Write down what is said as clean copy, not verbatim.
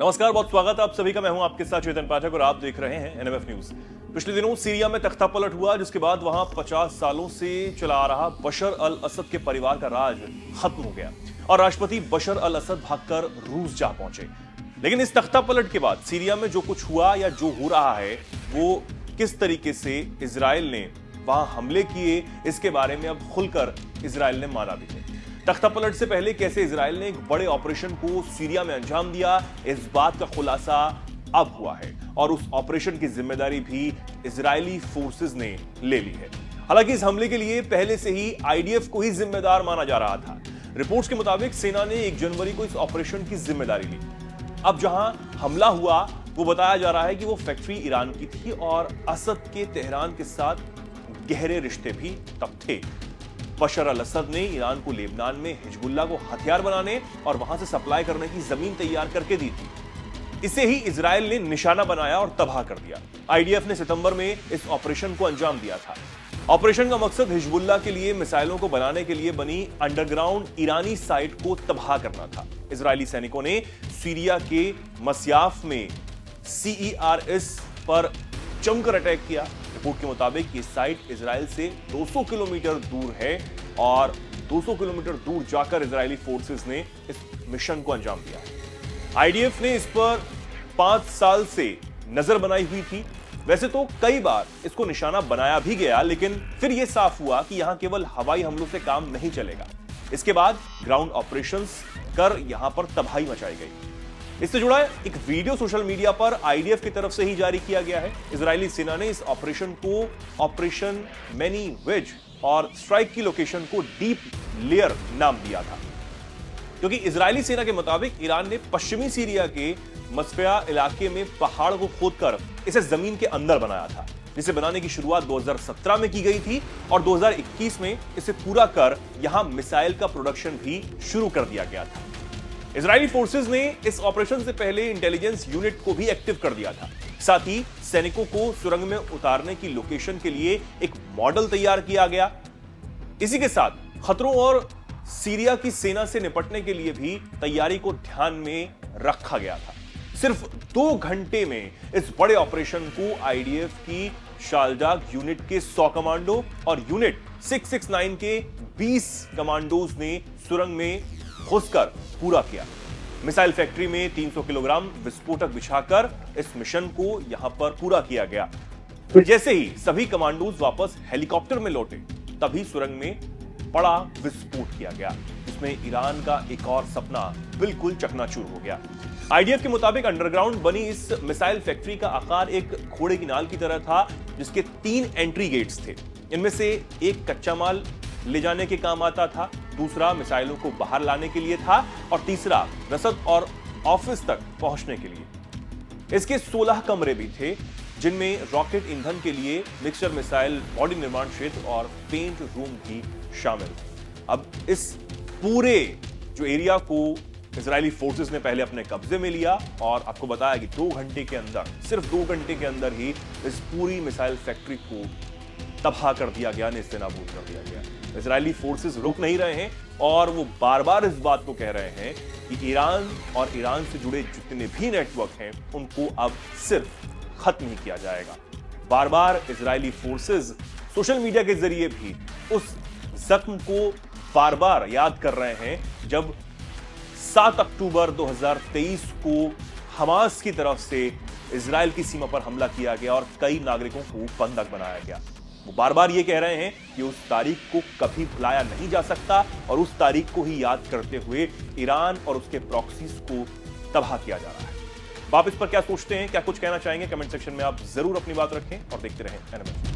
नमस्कार, बहुत स्वागत है आप सभी का। मैं हूं आपके साथ चेतन पाठक और आप देख रहे हैं एनएमएफ न्यूज। पिछले दिनों सीरिया में तख्तापलट हुआ, जिसके बाद वहां 50 सालों से चला आ रहा बशर अल असद के परिवार का राज खत्म हो गया और राष्ट्रपति बशर अल असद भागकर रूस जा पहुंचे। लेकिन इस तख्तापलट के बाद सीरिया में जो कुछ हुआ या जो हो रहा है, वो किस तरीके से इजराइल ने वहां हमले किए, इसके बारे में अब खुलकर इजराइल ने माना भी है। तख्तापलट से पहले कैसे इजराइल ने एक बड़े ऑपरेशन को सीरिया में अंजाम दिया, इस बात का खुलासा अब हुआ है और उस ऑपरेशन की जिम्मेदारी भी इजरायली फोर्सेस ने ले ली है। हालांकि इस हमले के लिए पहले से ही आईडीएफ को ही जिम्मेदार माना जा रहा था। रिपोर्ट्स के मुताबिक सेना ने 1 जनवरी को इस ऑपरेशन की जिम्मेदारी ली। अब जहां हमला हुआ वो बताया जा रहा है कि वो फैक्ट्री ईरान की थी और असद के तेहरान के साथ गहरे रिश्ते भी तब थे। बशर अल असद ने ईरान को लेबनान में हिजबुल्लाह को हथियार बनाने और वहां से सप्लाई करने की जमीन तैयार करके दी थी। इसे ही इजराइल ने निशाना बनाया और तबाह कर दिया। आईडीएफ ने सितंबर में इस ऑपरेशन को अंजाम दिया था। ऑपरेशन का मकसद हिजबुल्लाह के लिए मिसाइलों को बनाने के लिए बनी अंडरग्राउंड ईरानी साइट को तबाह करना था। इजरायली सैनिकों ने सीरिया के मस्याफ में CERS पर जमकर अटैक किया। रिपोर्ट के मुताबिक ये साइट इजराइल से 200 किलोमीटर दूर है और 200 किलोमीटर दूर जाकर इजरायली फोर्सेस ने इस मिशन को अंजाम दिया। आईडीएफ ने इस पर 5 साल से नजर बनाई हुई थी। वैसे तो कई बार इसको निशाना बनाया भी गया, लेकिन फिर यह साफ हुआ कि यहां केवल हवाई हमलों से काम नहीं चलेगा। इसके बाद ग्राउंड ऑपरेशंस कर यहां पर तबाही मचाई गई। इससे जुड़ा एक वीडियो सोशल मीडिया पर आईडीएफ की तरफ से ही जारी किया गया है। इजरायली सेना ने इस ऑपरेशन को ऑपरेशन मैनी वेज और स्ट्राइक की लोकेशन को डीप लेयर नाम दिया था, क्योंकि इजरायली सेना के मुताबिक ईरान ने पश्चिमी सीरिया के मस्फिया इलाके में पहाड़ को खोदकर इसे जमीन के अंदर बनाया था, जिसे बनाने की शुरुआत 2017 में की गई थी और 2021 में इसे पूरा कर यहां मिसाइल का प्रोडक्शन भी शुरू कर दिया गया था। इजरायली फोर्सेस ने इस ऑपरेशन से पहले इंटेलिजेंस यूनिट को भी एक्टिव कर दिया था। साथ ही सैनिकों को सुरंग में उतारने की लोकेशन के लिए एक मॉडल तैयार किया गया। इसी के साथ खतरों और सीरिया की सेना से निपटने के लिए भी तैयारी को ध्यान में रखा गया था। सिर्फ 2 घंटे में इस बड़े ऑपरेशन को आईडीएफ की शालजाग यूनिट के 100 कमांडो और यूनिट 669 के 20 कमांडोज ने सुरंग में घुसकर पूरा किया। मिसाइल फैक्ट्री में 300 किलोग्राम विस्फोटक बिछाकर इस मिशन को यहां पर पूरा किया गया। फिर जैसे ही सभी कमांडोज वापस हेलीकॉप्टर में लौटे, तभी सुरंग में बड़ा विस्फोट किया गया, जिसमें ईरान का एक और सपना बिल्कुल चकनाचूर हो गया। आईडीएफ के मुताबिक अंडरग्राउंड बनी इस मिसाइल फैक्ट्री का आकार एक घोड़े की नाल की तरह था, जिसके 3 एंट्री गेट्स थे। इनमें से एक कच्चा माल ले जाने के काम आता था, दूसरा मिसाइलों को बाहर लाने के लिए था और तीसरा रसद और ऑफिस तक पहुंचने के लिए। इसके 16 कमरे भी थे, जिनमें रॉकेट ईंधन के लिए मिक्सचर मिसाइल बॉडी निर्माण क्षेत्र और पेंट रूम भी शामिल थे। अब इस पूरे जो एरिया को इजरायली फोर्सेस ने पहले अपने कब्जे में लिया और आपको बताया कि 2 घंटे के अंदर, सिर्फ 2 घंटे के अंदर ही इस पूरी मिसाइल फैक्ट्री को तबाह कर दिया गया, नेस्तनाबूद कर दिया गया। इजरायली फोर्सेस रुक नहीं रहे हैं और वो बार बार इस बात को कह रहे हैं कि ईरान और ईरान से जुड़े जितने भी नेटवर्क हैं, उनको अब सिर्फ खत्म ही किया जाएगा। बार बार इजरायली फोर्सेस सोशल मीडिया के जरिए भी उस जख्म को बार बार याद कर रहे हैं, जब 7 अक्टूबर 2023 को हमास की तरफ से इजराइल की सीमा पर हमला किया गया और कई नागरिकों को बंधक बनाया गया। वो बार बार ये कह रहे हैं कि उस तारीख को कभी भुलाया नहीं जा सकता और उस तारीख को ही याद करते हुए ईरान और उसके प्रॉक्सीज को तबाह किया जा रहा है। आप इस पर क्या सोचते हैं, क्या कुछ कहना चाहेंगे? कमेंट सेक्शन में आप जरूर अपनी बात रखें और देखते रहें एनएमएफ।